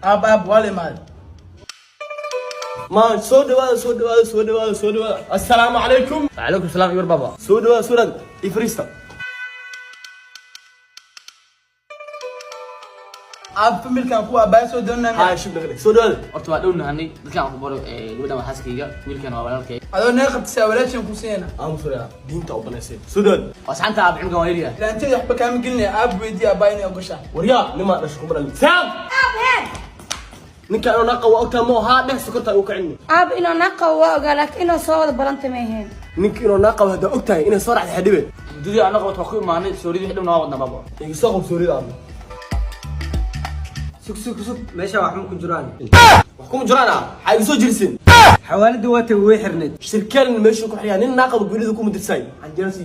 أب ولا مال ما سود السلام عليكم. وعليكم السلام يا بابا. سود إفريستا أب في ملك أخوه أبا سودنا هاي شو دخلك سود horta waa dhowna hanay dadkan aan ku baro gabadhan waa xaaskayga wiilkan waa walaalkay هذا ناقد تساويلات كوسينا أمسوريا دينتا وبنسيت سود waa saxanta aab cunkan waa yariya لا أنت يحب كام قلنا أب ويدي أبايني أقشة وريا لما نشكو مرة سام ninka inuu naqa waa ogtaa moo haa dhex sokorta uu kacini aab inuu naqa waa ogaa laakiin inuu soo wada balanta ma ahayn ninka inuu naqa waa hada ogtahay inay soo raacday xadhibe dudii anaga wata ku imaanay sooridi xidhna waa wadna baba iga soo qob soorida aan sug meesha wax ma ku jiraan wax kuma jiraan ha iga soo jirsin xawaaladu waa tay way xirneed shirkaan meesha ku xiriyaa nin naqa gurida ku mudirsay aan jeelsi